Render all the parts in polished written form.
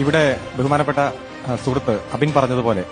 ഇവിടെ ബഹുമാനപ്പെട്ട സുഹൃത്ത് അബിൻ പറഞ്ഞതുപോലെ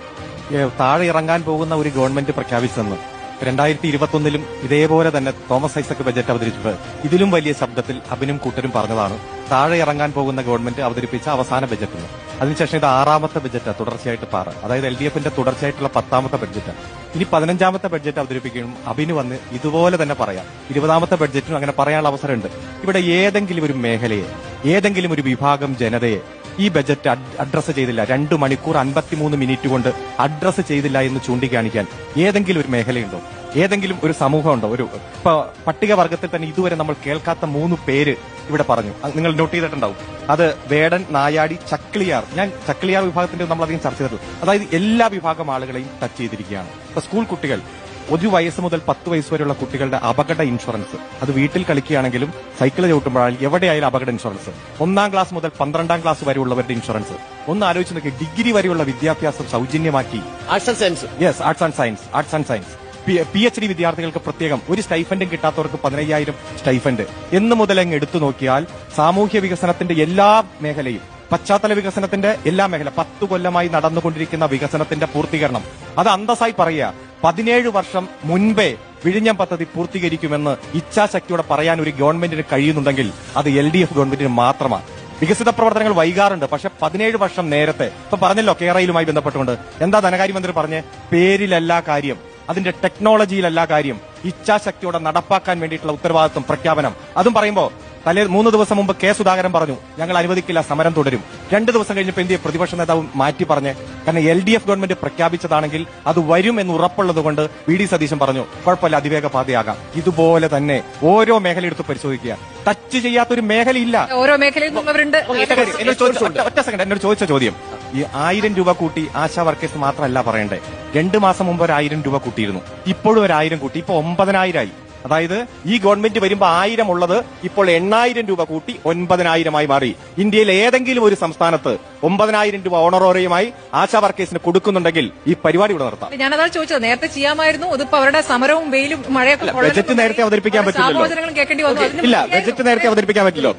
താഴെ ഇറങ്ങാൻ പോകുന്ന ഒരു ഗവൺമെന്റ് പ്രഖ്യാപിച്ചെന്ന് 2021 ഇതേപോലെ തന്നെ തോമസ് ഐസക് ബജറ്റ് അവതരിപ്പിച്ചത് ഇതിലും വലിയ ശബ്ദത്തിൽ അബിനും കൂട്ടരും പറഞ്ഞതാണ് താഴെ ഇറങ്ങാൻ പോകുന്ന ഗവൺമെന്റ് അവതരിപ്പിച്ച അവസാന ബജറ്റ്. അതിനുശേഷം ഇത് 6ാമത്തെ ബജറ്റ് തുടർച്ചയായിട്ട് അതായത് LDFന്റെ തുടർച്ചയായിട്ടുള്ള 10ാമത്തെ ബഡ്ജറ്റ്. ഇനി 15ാമത്തെ ബഡ്ജറ്റ് അവതരിപ്പിക്കുകയും അബിന് വന്ന് ഇതുപോലെ തന്നെ പറയാം. 20ാമത്തെ ബഡ്ജറ്റിനും അങ്ങനെ പറയാനുള്ള അവസരമുണ്ട്. ഇവിടെ ഏതെങ്കിലും ഒരു മേഖലയെ, ഏതെങ്കിലും ഒരു വിഭാഗം ജനതയെ ഈ ബജറ്റ് അഡ്രസ് ചെയ്തില്ല, 2 മണിക്കൂർ 53 മിനിറ്റ് കൊണ്ട് അഡ്രസ് ചെയ്തില്ല എന്ന് ചൂണ്ടിക്കാണിക്കാൻ ഏതെങ്കിലും ഒരു മേഖലയുണ്ടോ? ഏതെങ്കിലും ഒരു സമൂഹമുണ്ടോ? ഇപ്പൊ പട്ടികവർഗത്തിൽ തന്നെ ഇതുവരെ നമ്മൾ കേൾക്കാത്ത 3 പേര് ഇവിടെ പറഞ്ഞു. നിങ്ങൾ നോട്ട് ചെയ്തിട്ടുണ്ടാവും. അത് വേടൻ, നായാടി, ചക്ലിയാർ. ഞാൻ ചക്ലിയാർ വിഭാഗത്തിന്റെ നമ്മളധികം ചർച്ച ചെയ്തിട്ടുള്ളൂ. അതായത് എല്ലാ വിഭാഗം ആളുകളെയും ടച്ച് ചെയ്തിരിക്കുകയാണ്. ഇപ്പൊ സ്കൂൾ കുട്ടികൾ, 1 വയസ്സ് മുതൽ 10 വയസ്സ് വരെയുള്ള കുട്ടികളുടെ അപകട ഇൻഷുറൻസ്, അത് വീട്ടിൽ കളിക്കുകയാണെങ്കിലും സൈക്കിൾ ചവിട്ടുമ്പോഴായാലും എവിടെയായാലും അപകട ഇൻഷുറൻസ്. 1ാം ക്ലാസ് മുതൽ 12ാം ക്ലാസ് വരെയുള്ളവരുടെ ഇൻഷുറൻസ്. ഒന്ന് ആലോചിച്ച് നോക്കി, ഡിഗ്രി വരെയുള്ള വിദ്യാഭ്യാസം സൗജന്യമാക്കി. Arts and science. Yes, arts and science. PhD വിദ്യാർത്ഥികൾക്ക് പ്രത്യേകം ഒരു സ്റ്റൈഫൻഡും കിട്ടാത്തവർക്ക് 15,000 സ്റ്റൈഫൻഡ്. എന്ന് മുതലങ്ങ് എടുത്തു നോക്കിയാൽ സാമൂഹ്യ വികസനത്തിന്റെ എല്ലാ മേഖലയും, പശ്ചാത്തല വികസനത്തിന്റെ എല്ലാ മേഖല, 10 കൊല്ലമായി നടന്നുകൊണ്ടിരിക്കുന്ന വികസനത്തിന്റെ പൂർത്തീകരണം, അത് അന്തസ്സായി പറയുക. 17 വർഷം മുൻപേ വിഴിഞ്ഞം പദ്ധതി പൂർത്തീകരിക്കുമെന്ന് ഇച്ഛാശക്തിയോടെ പറയാൻ ഒരു ഗവൺമെന്റിന് കഴിയുന്നുണ്ടെങ്കിൽ അത് LDF ഗവൺമെന്റിന് മാത്രമാണ്. വികസിത പ്രവർത്തനങ്ങൾ വൈകാറുണ്ട്, പക്ഷെ 17 വർഷം നേരത്തെ. ഇപ്പൊ പറഞ്ഞല്ലോ കേരളയിലുമായി ബന്ധപ്പെട്ടുകൊണ്ട് എന്താ ധനകാര്യമന്ത്രി പറഞ്ഞ്, പേരിലല്ല കാര്യം, അതിന്റെ ടെക്നോളജിയിലല്ല കാര്യം, ഇച്ഛാശക്തിയോടെ നടപ്പാക്കാൻ വേണ്ടിയിട്ടുള്ള ഉത്തരവാദിത്വം, പ്രഖ്യാപനം. അതും പറയുമ്പോ 3 ദിവസം മുമ്പ് കെ സുധാകരൻ പറഞ്ഞു ഞങ്ങൾ അനുവദിക്കില്ല, സമരം തുടരും. 2 ദിവസം കഴിഞ്ഞപ്പോൾ എന്തിയെ പ്രതിപക്ഷ നേതാവ് മാറ്റി പറഞ്ഞ്? കാരണം LDF ഗവൺമെന്റ് പ്രഖ്യാപിച്ചതാണെങ്കിൽ അത് വരും എന്ന് ഉറപ്പുള്ളതുകൊണ്ട് VD സതീശൻ പറഞ്ഞു കുഴപ്പമില്ല, അതിവേഗ പാതയാകാം. ഇതുപോലെ തന്നെ ഓരോ മേഖല എടുത്ത് പരിശോധിക്കുക. ടച്ച് ചെയ്യാത്തൊരു മേഖലയില്ല. ഓരോ മേഖലയിൽ ഒറ്റ സെക്കൻഡ്, എന്നോട് ചോദിച്ച ചോദ്യം, ഈ 1000 രൂപ കൂട്ടി ആശാ വർക്കേഴ്സ് മാത്രമല്ല പറയണ്ടേ. 2 മാസം മുമ്പ് 1000 രൂപ കൂട്ടിയിരുന്നു, ഇപ്പോഴും 1000 കൂട്ടി, ഇപ്പൊ 9,000 ആയി. അതായത് ഈ ഗവൺമെന്റ് വരുമ്പോ 1000 ഉള്ളത് ഇപ്പോൾ 8,000 രൂപ കൂട്ടി 9,000 മാറി. ഇന്ത്യയിൽ ഏതെങ്കിലും ഒരു സംസ്ഥാനത്ത് 9,000 രൂപ ഓണറോറിയമായി ആശാ വർക്കേഴ്സിന് കൊടുക്കുന്നുണ്ടെങ്കിൽ ഈ പരിപാടി ഇവിടെ നിർത്താം. ഞാനതാണ് ചോദിച്ചത്, നേരത്തെ ചെയ്യാമായിരുന്നു. ഇതിപ്പോ അവരുടെ സമരവും വെയിലും മഴയൊക്കെ ബജറ്റ് നേരത്തെ അവതരിപ്പിക്കാൻ പറ്റില്ലല്ലോ. കേൾക്കേണ്ടി വന്നു. ഇല്ല, ബജറ്റ് നേരത്തെ അവതരിപ്പിക്കാൻ പറ്റില്ലോ.